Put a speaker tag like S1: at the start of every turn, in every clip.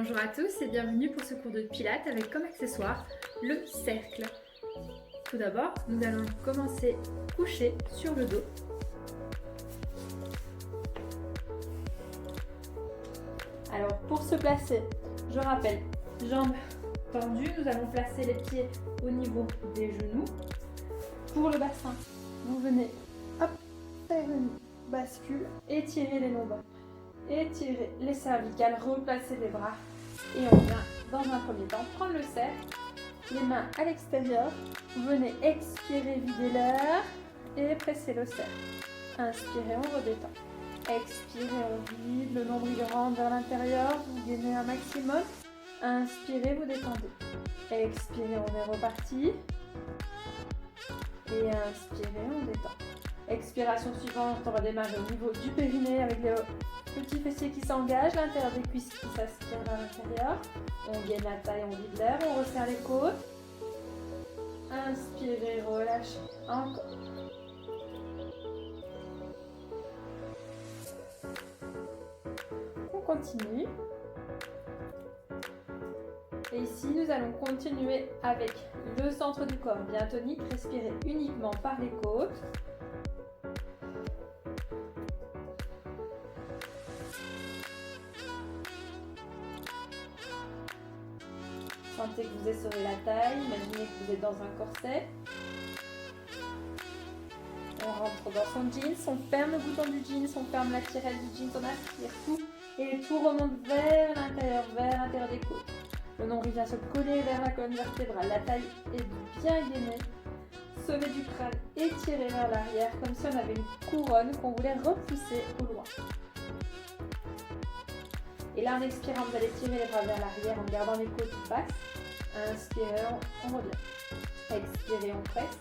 S1: Bonjour à tous et bienvenue pour ce cours de pilates avec comme accessoire le cercle. Tout d'abord, nous allons commencer couché sur le dos. Alors pour se placer, je rappelle, jambes tendues, nous allons placer les pieds au niveau des genoux. Pour le bassin, vous venez hop, faire une bascule, étirer les lombaires, étirer les cervicales, replacer les bras et on vient dans un premier temps prendre le cercle, les mains à l'extérieur, vous venez expirer, vider l'air et presser le cercle. Inspirez, on redétend. Expirez, on vide, le nombril rentre vers l'intérieur, vous gainez un maximum. Inspirez, vous détendez. Expirez, on est reparti. Et inspirez, on détend. Expiration suivante, on va démarrer au niveau du périnée avec les petits fessiers qui s'engagent, l'intérieur des cuisses qui s'aspirent vers l'intérieur. On gaine la taille, on vide l'air, on resserre les côtes. Inspirez, relâchez. Encore. On continue. Et ici, nous allons continuer avec le centre du corps bien tonique. Respirez uniquement par les côtes. Sentez que vous essorez la taille. Imaginez que vous êtes dans un corset. On rentre dans son jeans, on ferme le bouton du jeans, on ferme la tirette du jeans, on aspire tout. Et tout remonte vers l'intérieur des côtes. Le nombril vient se coller vers la colonne vertébrale. La taille est bien gainée. Sommet du crâne étiré vers l'arrière, comme si on avait une couronne qu'on voulait repousser au loin. Et là, en expirant, vous allez tirer les bras vers l'arrière en gardant les côtes basses. Inspirez, on revient. Expirez, on presse.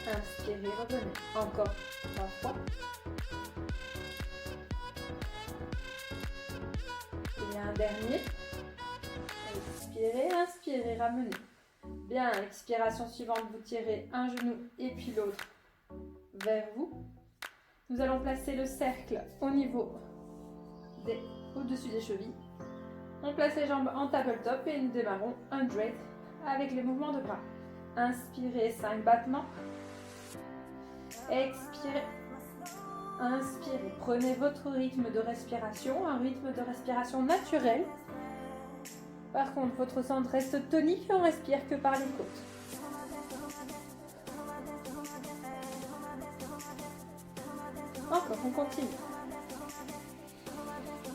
S1: Inspirez, revenez. Encore 3 fois. Et un dernier. Expirez, inspirez, ramenez. Bien, expiration suivante, vous tirez un genou et puis l'autre vers vous. Nous allons placer le cercle au-dessus des chevilles. On place les jambes en tabletop et nous démarrons un dread avec les mouvements de bras. Inspirez, 5 battements. Expirez. Inspirez. Prenez votre rythme de respiration, un rythme de respiration naturel. Par contre, votre centre reste tonique et on respire que par les côtes. Encore, on continue.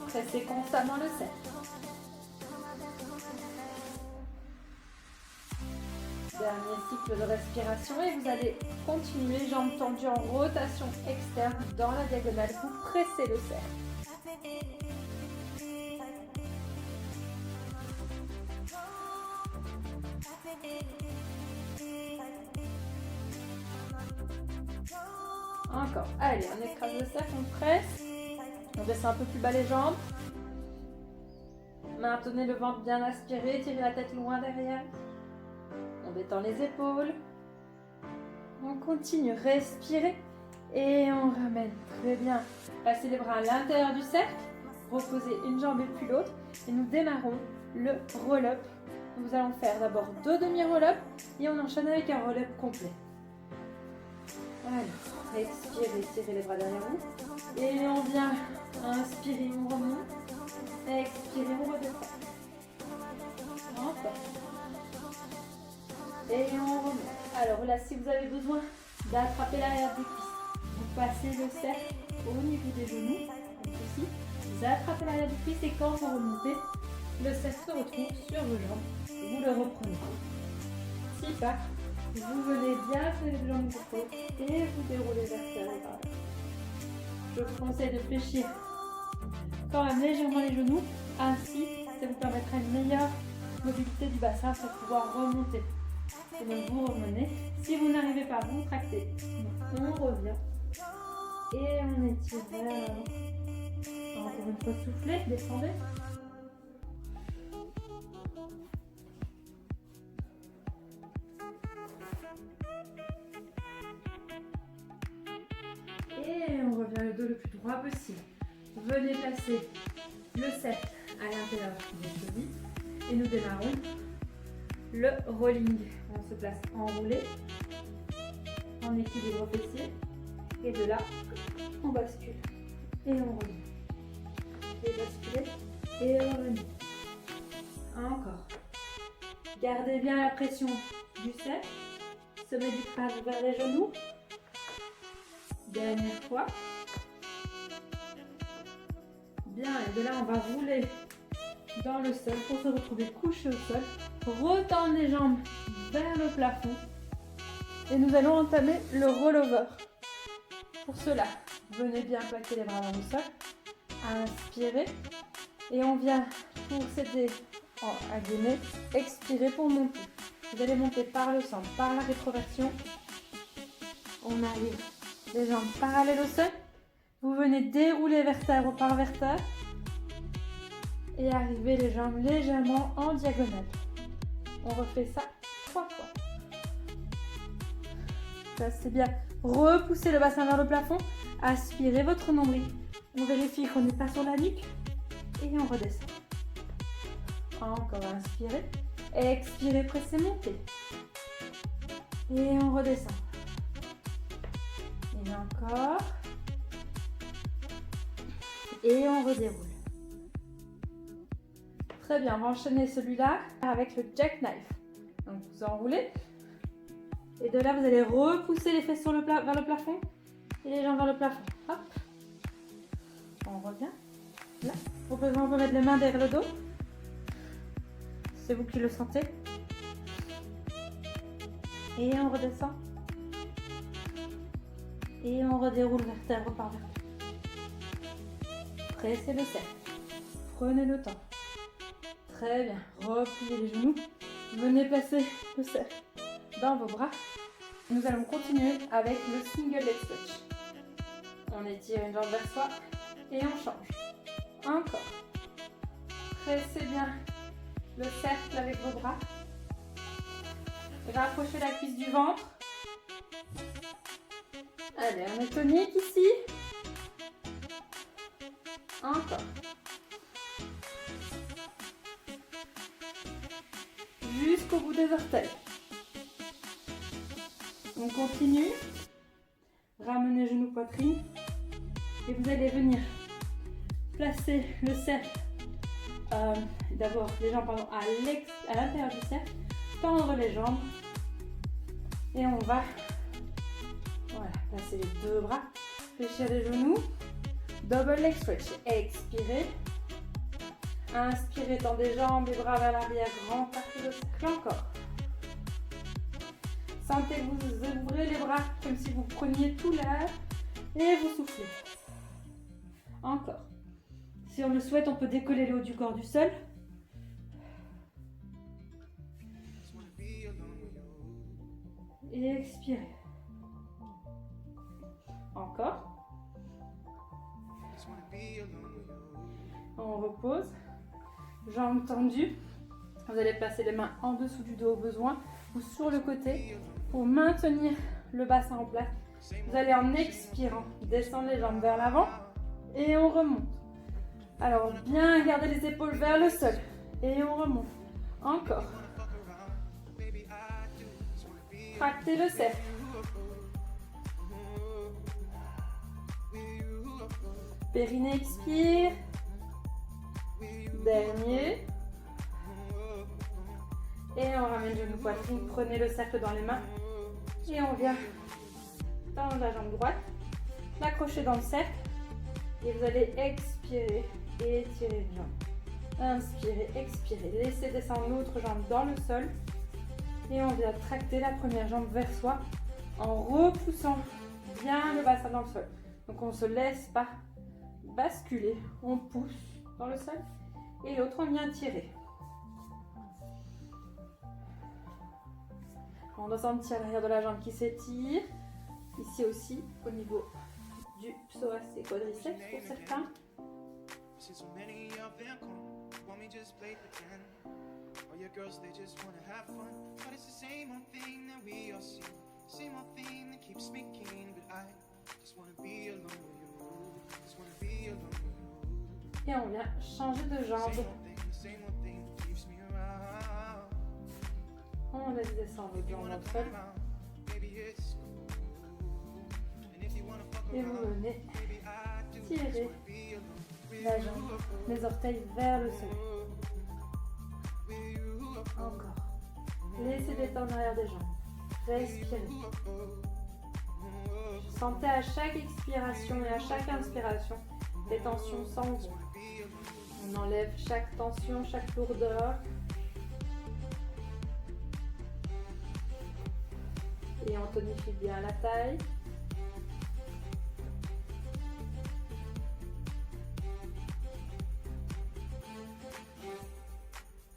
S1: Pressez constamment le cercle. Dernier cycle de respiration et vous allez continuer, jambes tendues en rotation externe dans la diagonale. Vous pressez le cercle. Encore. Allez, on écrase le cercle, on presse. On descend un peu plus bas les jambes. Maintenez le ventre bien aspiré, tirez la tête loin derrière. On détend les épaules. On continue, respirez. Et on ramène. Très bien. Passez les bras à l'intérieur du cercle. Reposez une jambe et puis l'autre. Et nous démarrons le roll-up. Nous allons faire d'abord 2 demi-roll-up et on enchaîne avec un roll-up complet. Alors, expirez, tirez les bras derrière vous. Et on vient inspirer, on remonte. Expirez, on redescend. Encore. Et on remonte. Alors là, si vous avez besoin d'attraper l'arrière des cuisses, vous passez le cercle au niveau des genoux, comme ceci. Vous attrapez l'arrière des cuisses et quand vous remontez, le cercle se retrouve sur vos jambes. Vous le reprenez. Super. Vous venez bien sur les jambes du côté et vous déroulez vers l'arrière. Je vous conseille de fléchir quand même légèrement les genoux. Ainsi, ça vous permettra une meilleure mobilité du bassin pour pouvoir remonter. Et donc vous revenez. Si vous n'arrivez pas, vous tractez. On revient. Et on étire vers l'avant. Encore une fois, soufflez, descendez. Et on revient le dos le plus droit possible. Venez placer le cercle à l'intérieur des chevilles. Et nous démarrons le rolling. On se place enroulé, en équilibre fessier. Et de là, on bascule. Et on revient. Et basculer. Et revenir. Encore. Gardez bien la pression du cercle. Sommet du crâne vers les genoux. Dernière fois. Bien, et de là, on va rouler dans le sol pour se retrouver couché au sol. Retendre les jambes vers le plafond. Et nous allons entamer le rollover. Pour cela, venez bien plaquer les bras dans le sol. Inspirez. Et on vient pour s'aider à gainer. Expirez pour monter. Vous allez monter par le centre, par la rétroversion. On arrive les jambes parallèles au sol. Vous venez dérouler vertèbre par vertèbre. Et arriver les jambes légèrement en diagonale. On refait ça 3 fois. Ça c'est bien. Repoussez le bassin vers le plafond. Aspirez votre nombril. On vérifie qu'on n'est pas sur la nuque. Et on redescend. Encore inspirez. Expirez, pressez, montez. Et on redescend. Et encore. Et on redéroule. Très bien, on va enchaîner celui-là avec le jackknife. Donc vous enroulez. Et de là, vous allez repousser les fesses vers le plafond. Et les jambes vers le plafond. Hop. On revient. Là. Au besoin, on peut mettre les mains derrière le dos. C'est vous qui le sentez. Et on redescend. Et on redéroule vertèbre par vertèbre. Pressez le cercle. Prenez le temps. Très bien. Repliez les genoux. Venez placer le cercle dans vos bras. Nous allons continuer avec le single leg stretch. On étire une jambe vers soi et on change. Encore. Pressez bien le cercle avec vos bras. Rapprochez la cuisse du ventre. Allez, on est tonique ici. Encore. Jusqu'au bout des orteils. On continue. Ramenez genoux poitrine. Et vous allez venir placer le cercle. D'abord les jambes à l'intérieur du cercle. Tendre les jambes. Et on va placer les deux bras. Fléchir les genoux. Double leg stretch. Expirez. Inspirez, tendez les jambes, les bras vers l'arrière. Grand partie de cercle encore. Sentez vous ouvrez les bras comme si vous preniez tout l'air et vous soufflez. Encore. Si on le souhaite, on peut décoller le haut du corps du sol. Et expirez. Encore. On repose. Jambes tendues. Vous allez placer les mains en dessous du dos au besoin ou sur le côté pour maintenir le bassin en place. Vous allez en expirant descendre les jambes vers l'avant et on remonte. Alors bien garder les épaules vers le sol et on remonte. Encore. Tractez le cercle. Périnée expire. Dernier. Et on ramène genou poitrine. Prenez le cercle dans les mains. Et on vient tendre la jambe droite. L'accrocher dans le cercle. Et vous allez expirer et étirer une jambe. Inspirez, expirez. Laissez descendre l'autre jambe dans le sol. Et on vient tracter la première jambe vers soi en repoussant bien le bassin dans le sol. Donc on ne se laisse pas basculer. On pousse dans le sol. Et l'autre, on vient tirer. On doit sentir l'arrière de la jambe qui s'étire. Ici aussi, au niveau du psoas et quadriceps pour certains. Et on vient changer de jambe. on laisse descendre votre jambe au sol. Et vous venez tirer la jambe, les orteils vers le sol. Encore. Laissez détendre l'arrière des jambes. Respirez. Sentez à chaque expiration et à chaque inspiration les tensions s'en vont. On enlève chaque tension, chaque lourdeur. Et on tonifie bien la taille.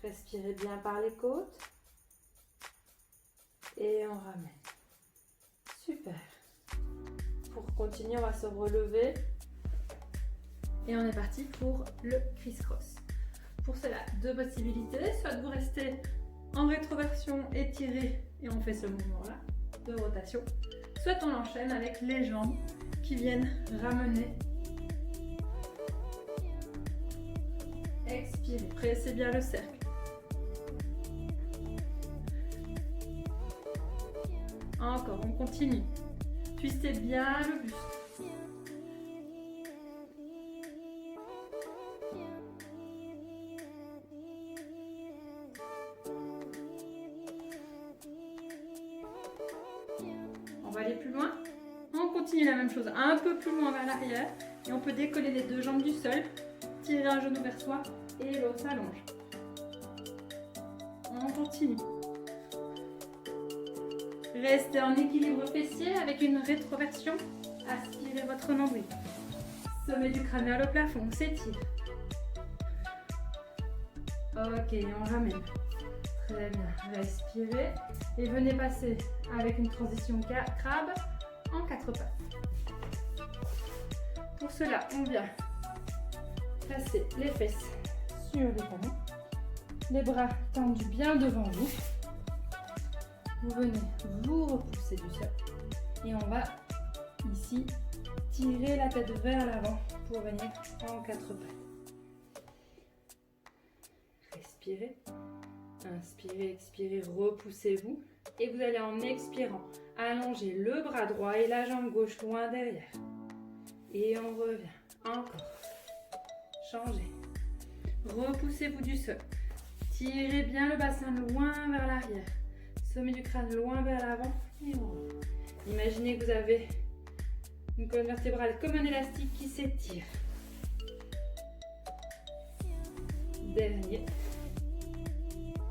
S1: Respirez bien par les côtes. Et on ramène. Super. Pour continuer, on va se relever. Et on est parti pour le criss-cross. Pour cela, deux possibilités. Soit vous restez en rétroversion étiré et on fait ce mouvement-là de rotation. Soit on enchaîne avec les jambes qui viennent ramener. Expirez. Pressez bien le cercle. Encore, on continue. Twistez bien le buste. On va aller plus loin. On continue la même chose, un peu plus loin vers l'arrière. Et on peut décoller les deux jambes du sol. Tirer un genou vers soi et l'autre s'allonge. On continue. Restez en équilibre fessier avec une rétroversion. Aspirez votre nombril. Sommet du crâne vers le plafond, on s'étire. Ok, on ramène. Très bien, respirez. Et venez passer avec une transition crabe en 4 pattes. Pour cela, on vient passer les fesses sur les talons. Les bras tendus bien devant vous. Vous venez vous repousser du sol et on va ici tirer la tête vers l'avant pour venir en 4 pattes. Respirez, inspirez, expirez, repoussez-vous et vous allez en expirant allonger le bras droit et la jambe gauche loin derrière. Et on revient, encore, changez, repoussez-vous du sol, tirez bien le bassin loin vers l'arrière. Sommet du crâne loin vers l'avant et on revient. Imaginez que vous avez une colonne vertébrale comme un élastique qui s'étire. Dernier.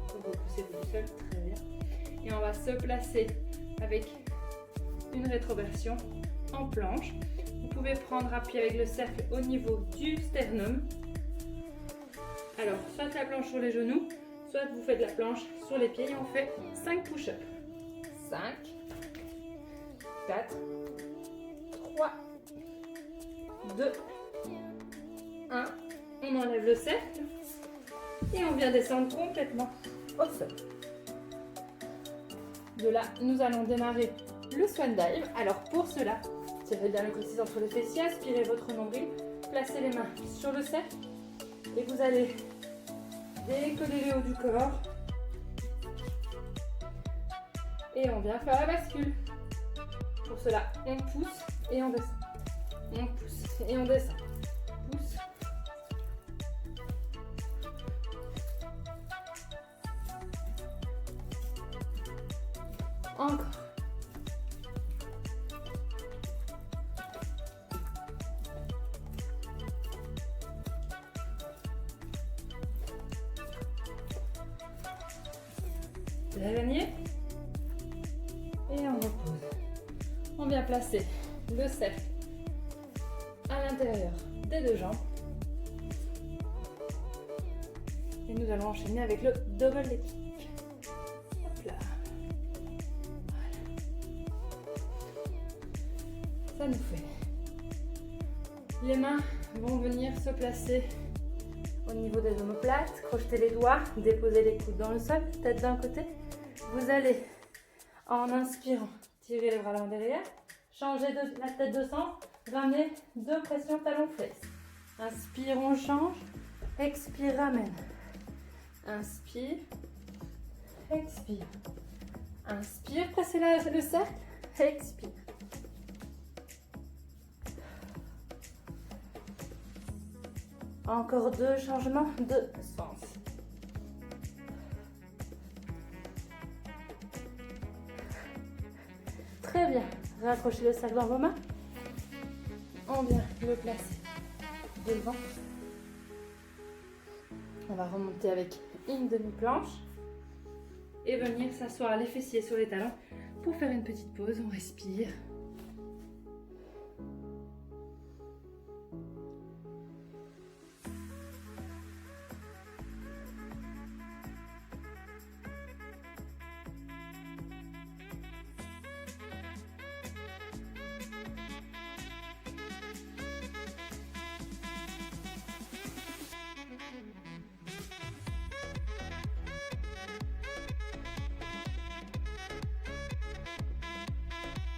S1: Repoussez-vous du sol, très bien. Et on va se placer avec une rétroversion en planche. Vous pouvez prendre appui avec le cercle au niveau du sternum. Alors, soit la planche sur les genoux, soit vous faites la planche sur les pieds et on fait 5 push-ups. 5, 4, 3, 2, 1. On enlève le cercle et on vient descendre complètement au sol. De là, nous allons démarrer le swan dive. Alors pour cela, tirez bien le coccyx entre les fessiers, aspirez votre nombril, placez les mains sur le cercle et vous allez décoller le haut du corps et on vient faire la bascule. Pour cela, on pousse et on descend. On pousse et on descend. Pousse. Encore. Dernier. Et on repose. On vient placer le cercle à l'intérieur des deux jambes. Et nous allons enchaîner avec le double leg kick. Hop là. Voilà. Ça nous fait. Les mains vont venir se placer au niveau des omoplates. Crochetez les doigts, déposez les coudes dans le sol, tête d'un côté. Vous allez, en inspirant, tirer les bras l'avant derrière, changer la tête de sens, ramener deux pressions talons-fesses. Inspire, on change, expire, ramène. Inspire, expire. Inspire, pressez le cercle. Expire. Encore 2 changements de sens. Très bien. Raccrochez le cercle dans vos mains. On vient le placer devant. On va remonter avec une demi-planche et venir s'asseoir les fessiers sur les talons pour faire une petite pause. On respire.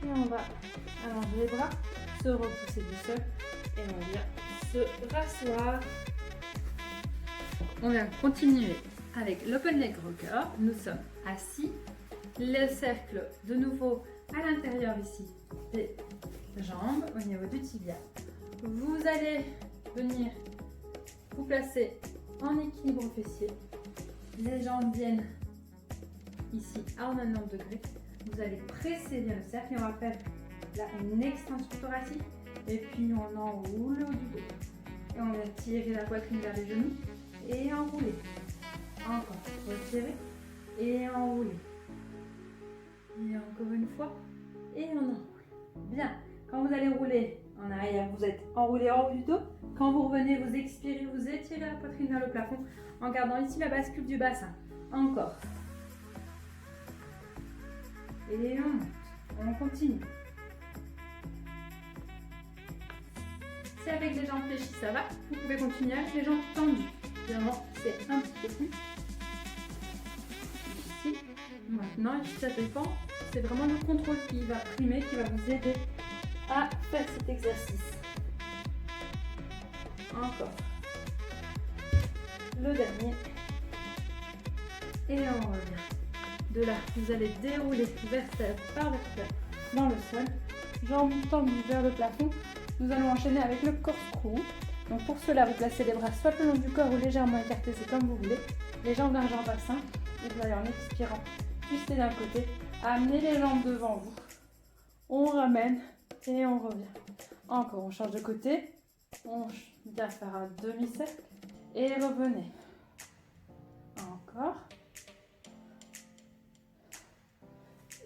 S1: Et on va allonger les bras, se repousser du sol et on vient se rasseoir. On vient continuer avec l'open leg rocker. Nous sommes assis, le cercle de nouveau à l'intérieur ici des jambes au niveau du tibia. Vous allez venir vous placer en équilibre fessier. Les jambes viennent ici à 90 degrés. Vous allez presser bien le cercle et on va faire là une extension thoracique et puis on enroule le haut du dos. Et on va tirer la poitrine vers les genoux et enrouler. Encore, retirer et enrouler. Et encore une fois et on enroule. Bien, quand vous allez rouler en arrière, vous êtes enroulé en haut du dos. Quand vous revenez, vous expirez, vous étirez la poitrine vers le plafond en gardant ici la bascule du bassin. Encore. Et on monte, on continue. Si avec les jambes fléchies ça va, vous pouvez continuer avec les jambes tendues. Évidemment, c'est un petit peu plus difficile. Maintenant, ça dépend, c'est vraiment le contrôle qui va primer, qui va vous aider à faire cet exercice. Encore. Le dernier. Et on revient. De là, vous allez dérouler vertèbre par vertèbre dans le sol, jambes tendues vers le plafond. Nous allons enchaîner avec le corkscrew. Donc pour cela, vous placez les bras soit le long du corps ou légèrement écartés, c'est comme vous voulez. Les jambes larges en bassin. Et vous allez en expirant, twister d'un côté, amener les jambes devant vous. On ramène et on revient. Encore, on change de côté. On vient faire un demi-cercle et revenez. Encore.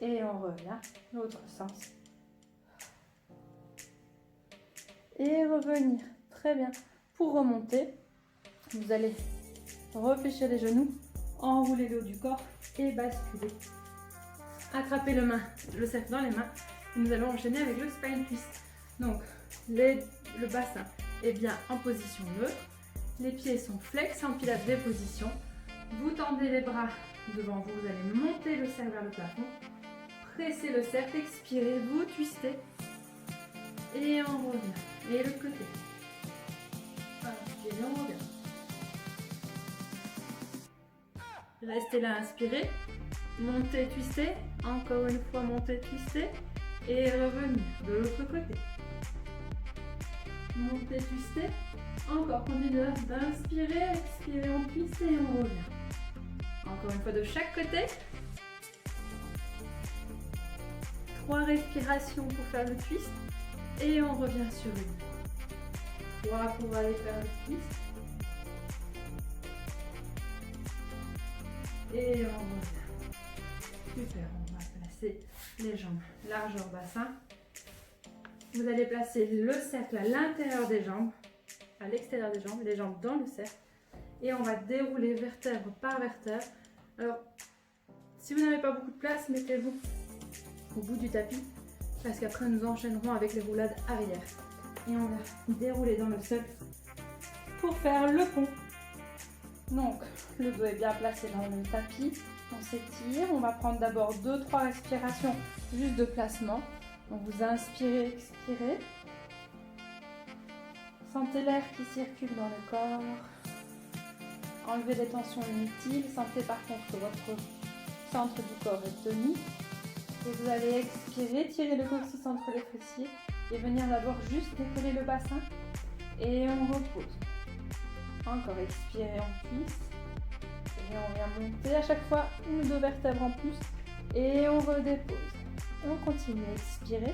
S1: Et on revient, l'autre sens. Et revenir. Très bien. Pour remonter, vous allez réfléchir les genoux, enrouler le haut du corps et basculer. Attrapez le cercle dans les mains. Et nous allons enchaîner avec le spine twist. Donc, le bassin est bien en position neutre. Les pieds sont flex en pilates des positions. Vous tendez les bras devant vous. Vous allez monter le cercle vers le plafond. Pressez le cercle, expirez, vous twistez et on revient. Et l'autre côté. Inspirez, on revient. Restez là, inspirez. Montez, twistez. Encore une fois, montez, twistez. Et revenir de l'autre côté. Montez, twistez. Encore, continuez d'inspirer, expirez, on twiste et on revient. Encore une fois de chaque côté. 3 respirations pour faire le twist et on revient sur une. 3 pour aller faire le twist. Et on revient. Super, on va placer les jambes largeur bassin. Vous allez placer le cercle à l'intérieur des jambes, à l'extérieur des jambes, les jambes dans le cercle. Et on va dérouler vertèbre par vertèbre. Alors, si vous n'avez pas beaucoup de place, mettez-vous au bout du tapis parce qu'après nous enchaînerons avec les roulades arrière et on va dérouler dans le sol pour faire le pont. Donc le dos est bien placé dans le tapis, on s'étire, on va prendre d'abord 2-3 respirations juste de placement. Donc vous inspirez, expirez, sentez l'air qui circule dans le corps, enlevez les tensions inutiles, sentez par contre votre centre du corps est tenu. Et vous allez expirer, tirer le coccyx entre les fessiers et venir d'abord juste décoller le bassin. Et on repose. Encore expirer en cuisse. Et on vient monter à chaque fois 1 ou 2 vertèbres en plus. Et on redépose. On continue à expirer.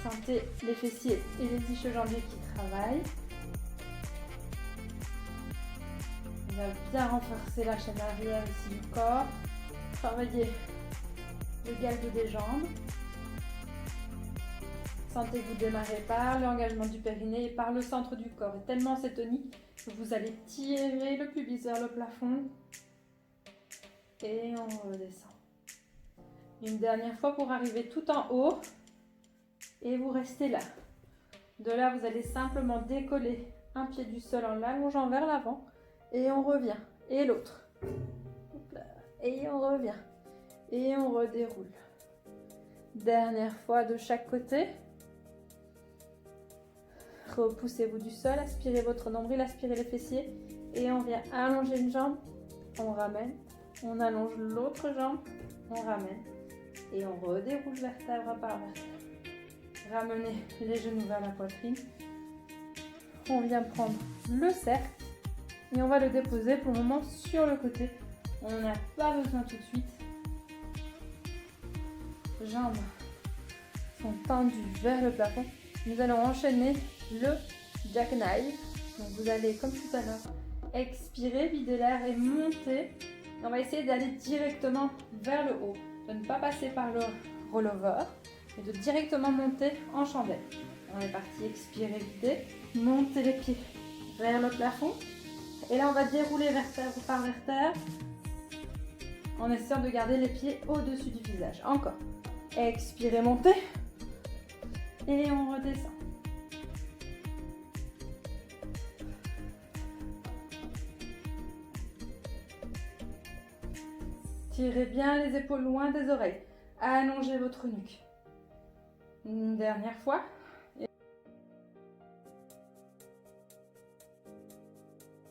S1: Sentez les fessiers et les ischio-jambiers qui travaillent. On va bien renforcer la chaîne arrière ici du corps. Travailler le galbe des jambes. Sentez que vous démarrez par l'engagement du périnée et par le centre du corps. Et tellement c'est tonique que vous allez tirer le pubis vers le plafond. Et on redescend. Une dernière fois pour arriver tout en haut. Et vous restez là. De là, vous allez simplement décoller un pied du sol en l'allongeant vers l'avant. Et on revient. Et l'autre. Et on revient. Et on redéroule. Dernière fois de chaque côté. Repoussez-vous du sol. Aspirez votre nombril, aspirez les fessiers. Et on vient allonger une jambe. On ramène. On allonge l'autre jambe. On ramène. Et on redéroule vertèbre par vertèbre. Ramenez les genoux vers la poitrine. On vient prendre le cercle et on va le déposer pour le moment sur le côté. On n'en a pas besoin tout de suite. Jambes sont tendues vers le plafond. Nous allons enchaîner le jackknife. Donc vous allez, comme tout à l'heure, expirer, vider l'air et monter. On va essayer d'aller directement vers le haut, de ne pas passer par le rollover. Et de directement monter en chandelle. On est parti, expirer, vider, monter les pieds vers le plafond. Et là, on va dérouler vertèbre par vertèbre en essayant de garder les pieds au-dessus du visage. Encore. Expirez, montez. Et on redescend. Tirez bien les épaules loin des oreilles. Allongez votre nuque. Une dernière fois.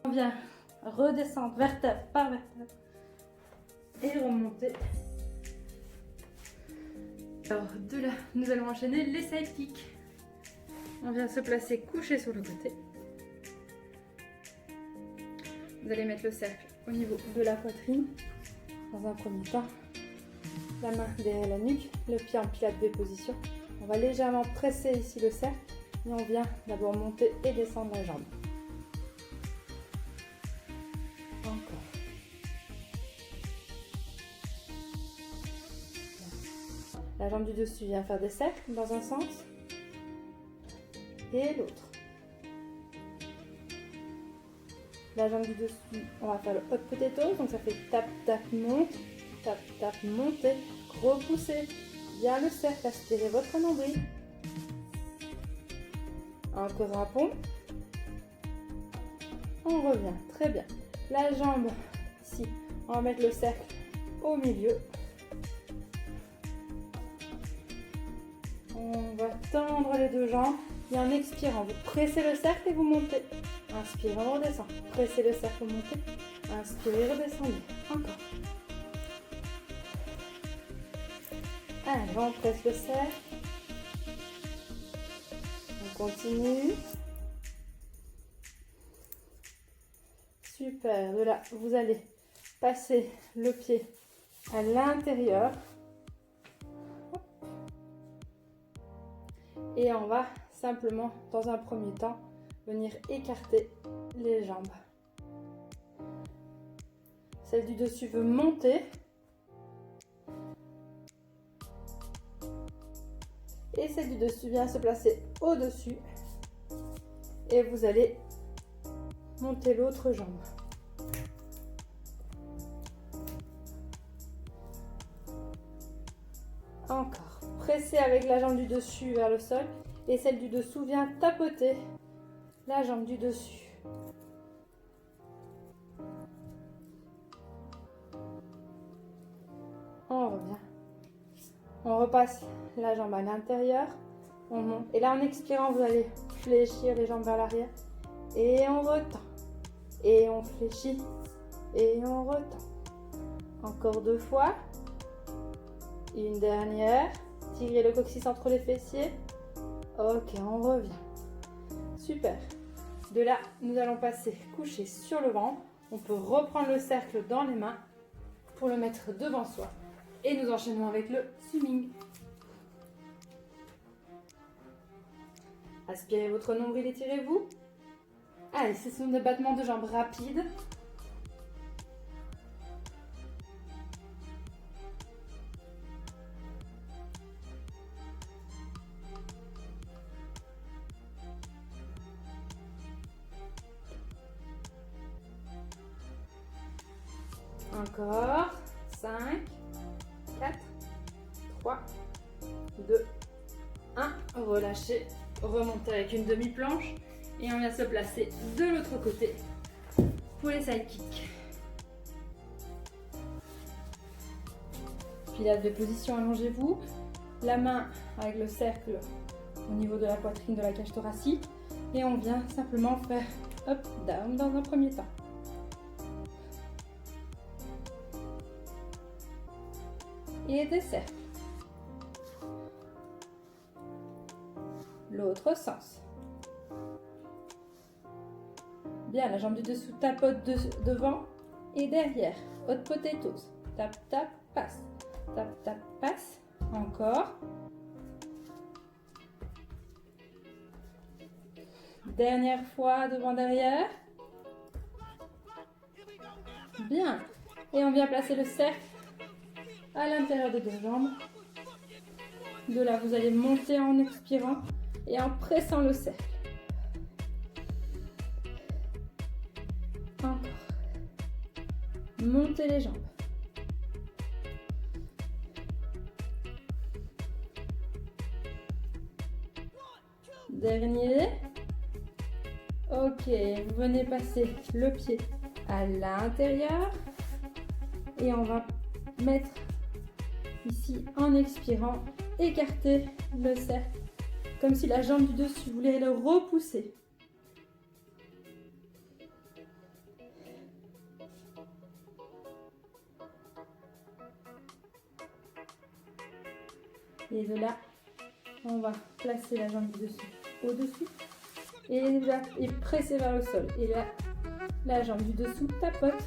S1: On vient redescendre vertèbre par vertèbre et remonter. Alors de là, nous allons enchaîner les side kicks. On vient se placer couché sur le côté. Vous allez mettre le cercle au niveau de la poitrine. Dans un premier temps, la main derrière la nuque, le pied en pilates V position. On va légèrement presser ici le cercle et on vient d'abord monter et descendre la jambe. Encore. La jambe du dessus vient faire des cercles dans un sens et l'autre. La jambe du dessus, on va faire le hot potato, donc ça fait tap, tap, monte, tap, tap, montez, repoussez. Bien le cercle, aspirez votre nombril. Encore un pont. On revient, très bien. La jambe, ici, on va mettre le cercle au milieu. On va tendre les deux jambes. Et en expirant, vous pressez le cercle et vous montez. Inspirez, on redescend. Pressez le cercle, montez. Inspirez, redescendez. Encore. Allez, on presse le cercle. On continue. Super. De là, vous allez passer le pied à l'intérieur. Et on va simplement, dans un premier temps, venir écarter les jambes. Celle du dessus veut monter. Et celle du dessus vient se placer au-dessus. Et vous allez monter l'autre jambe. Encore. Pressez avec la jambe du dessus vers le sol. Et celle du dessous vient tapoter la jambe du dessus. On revient. On repasse la jambe à l'intérieur. On monte. Et là, en expirant, vous allez fléchir les jambes vers l'arrière. Et on retend. Et on fléchit. Et on retend. Encore 2 fois. Une dernière. Tirez le coccyx entre les fessiers. Ok, on revient. Super. De là, nous allons passer coucher sur le ventre. On peut reprendre le cercle dans les mains pour le mettre devant soi. Et nous enchaînons avec le swimming. Aspirez votre nombril, étirez-vous. Allez, ce sont des battements de jambes rapides. Encore. 5, 4, 3, 2, 1. Relâchez. Remontez avec une demi-planche. Et on vient se placer de l'autre côté pour les side kicks. Pilates de position, allongez-vous. La main avec le cercle au niveau de la poitrine de la cage thoracique. Et on vient simplement faire up, down dans un premier temps. Et des cercles. L'autre sens. Bien, la jambe du dessous tapote devant et derrière. Hot potatoes. Tap, tap, passe. Tap, tap, passe. Encore. Dernière fois, devant, derrière. Bien. Et on vient placer le cercle à l'intérieur des deux jambes. De là, vous allez monter en expirant et en pressant le cercle. Encore. Montez les jambes. Dernier. Ok, vous venez passer le pied à l'intérieur. Et on va mettre ici, en expirant, écarter le cercle. Comme si la jambe du dessus voulait le repousser. Et de là, on va placer la jambe du dessus au-dessus et presser vers le sol. Et là, la jambe du dessous tapote.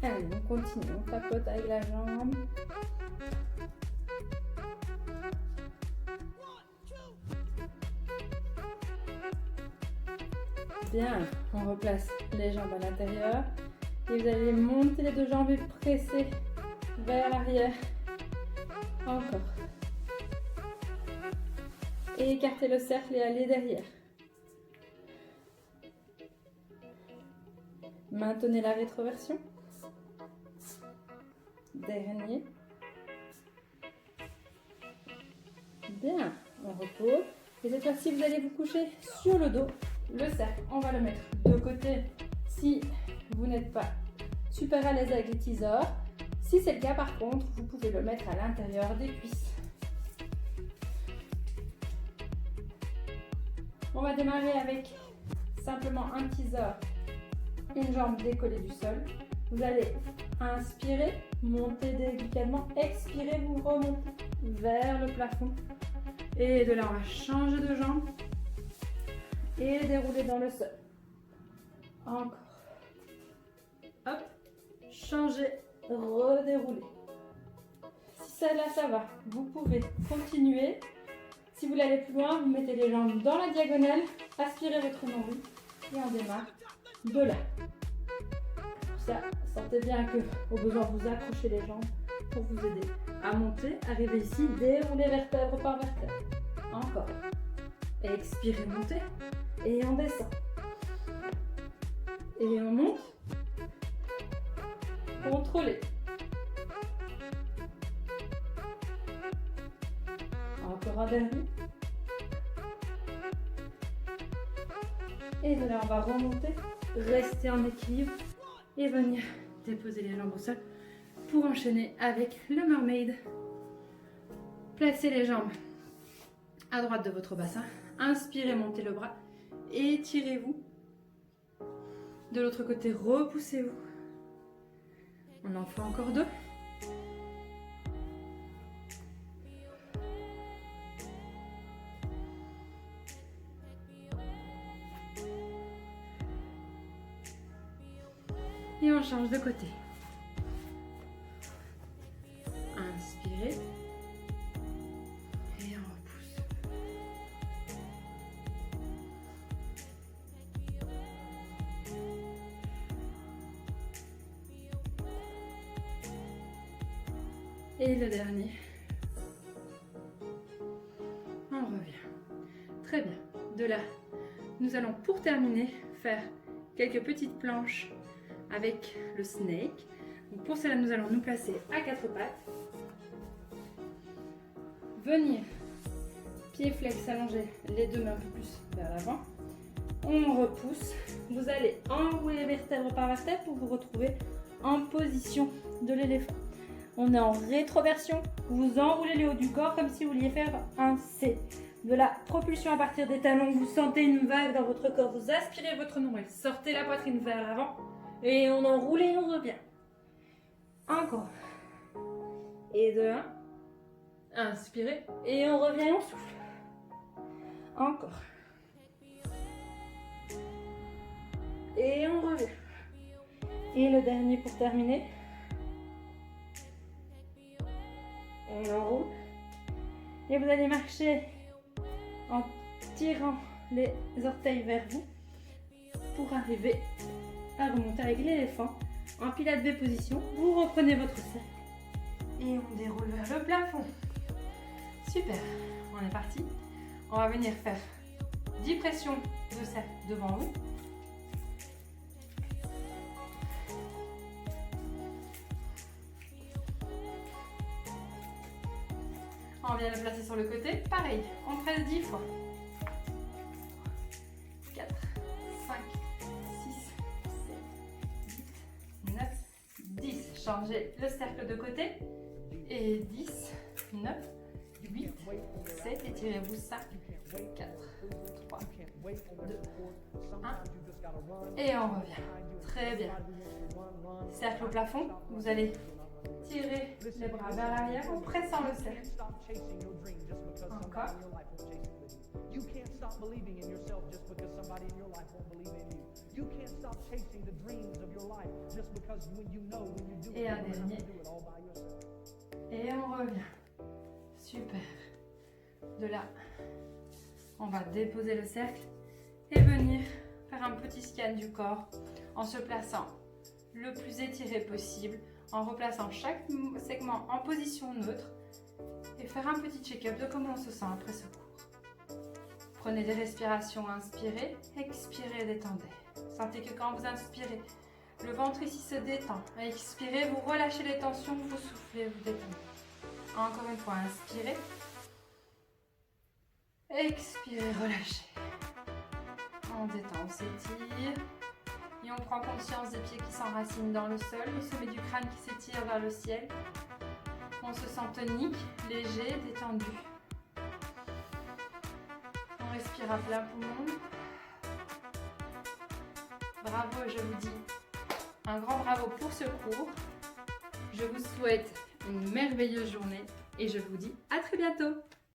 S1: Allez, on continue, on tapote avec la jambe. Bien, on replace les jambes à l'intérieur. Et vous allez monter les deux jambes et presser vers l'arrière. Encore. Et écartez le cercle et allez derrière. Maintenez la rétroversion. Dernier. Bien, on repose. Et cette fois-ci, vous allez vous coucher sur le dos. Le cercle, on va le mettre de côté si vous n'êtes pas super à l'aise avec les teasers. Si c'est le cas, par contre, vous pouvez le mettre à l'intérieur des cuisses. On va démarrer avec simplement un teaser, une jambe décollée du sol. Vous allez inspirer, monter délicatement, expirer, vous remontez vers le plafond. Et de là, on va changer de jambe et dérouler dans le sol. Encore. Hop, changer, redérouler. Si celle-là, ça va, vous pouvez continuer. Si vous voulez aller plus loin, vous mettez les jambes dans la diagonale, aspirez votre nombril et on démarre de là. Pour ça, sentez bien que, au besoin, vous accrochez les jambes pour vous aider à monter. Arrivez ici, déroulez vertèbre par vertèbre. Encore. Expirez, montez et on descend. Et on monte. Contrôlez. Encore un dernier. Et de là, on va remonter, rester en équilibre et venir déposer les jambes au sol pour enchaîner avec le mermaid. Placez les jambes à droite de votre bassin. Inspirez, montez le bras. Étirez-vous.
S2: De l'autre côté, repoussez-vous. On en fait encore 2. Et on change de côté. Inspirez. Et on repousse. Et le dernier. On revient. Très bien. De là, nous allons pour terminer faire quelques petites planches avec le snake. Donc pour cela, nous allons nous placer à 4 pattes. Venir, pied flex allongé, les 2 mains un peu plus vers l'avant. On repousse. Vous allez enrouler vertèbre par vertèbre pour vous retrouver en position de l'éléphant. On est en rétroversion. Vous enroulez le haut du corps comme si vous vouliez faire un C. De la propulsion à partir des talons, vous sentez une vague dans votre corps. Vous aspirez votre nombril, sortez la poitrine vers l'avant. Et on enroule et on revient. Encore. Et de 1. Inspirez. Et on revient, on souffle. Encore. Et on revient. Et le dernier pour terminer. On enroule. Et vous allez marcher en tirant les orteils vers vous pour arriver à remonter avec l'éléphant en pilates V position. Vous reprenez votre cercle et on déroule vers le plafond. Super, on est parti. On va venir faire 10 pressions de cercle devant vous. On vient le placer sur le côté. Pareil, on presse 10 fois. 4, 5, 6, 7, 8, 9, 10. Changez le cercle de côté. Et 10, 9, 8, 7. Étirez-vous 5, 4, 3, 2, 1. Et on revient. Très bien. Cercle au plafond. Vous allez tirer les bras vers l'arrière en pressant le cercle. Encore. Et un dernier. Et on revient. Super. De là, on va déposer le cercle et venir faire un petit scan du corps en se plaçant le plus étiré possible, en replaçant chaque segment en position neutre et faire un petit check-up de comment on se sent après ce cours. Prenez des respirations, inspirez, expirez, détendez. Sentez que quand vous inspirez, le ventre ici se détend. Expirez, vous relâchez les tensions, vous soufflez, vous détendez. Encore une fois, inspirez. Expirez, relâchez. On détend, on s'étire. Et on prend conscience des pieds qui s'enracinent dans le sol, le sommet du crâne qui s'étire vers le ciel. On se sent tonique, léger, détendu. On respire à plein poumon. Bravo, et je vous dis un grand bravo pour ce cours. Je vous souhaite une merveilleuse journée et je vous dis à très bientôt.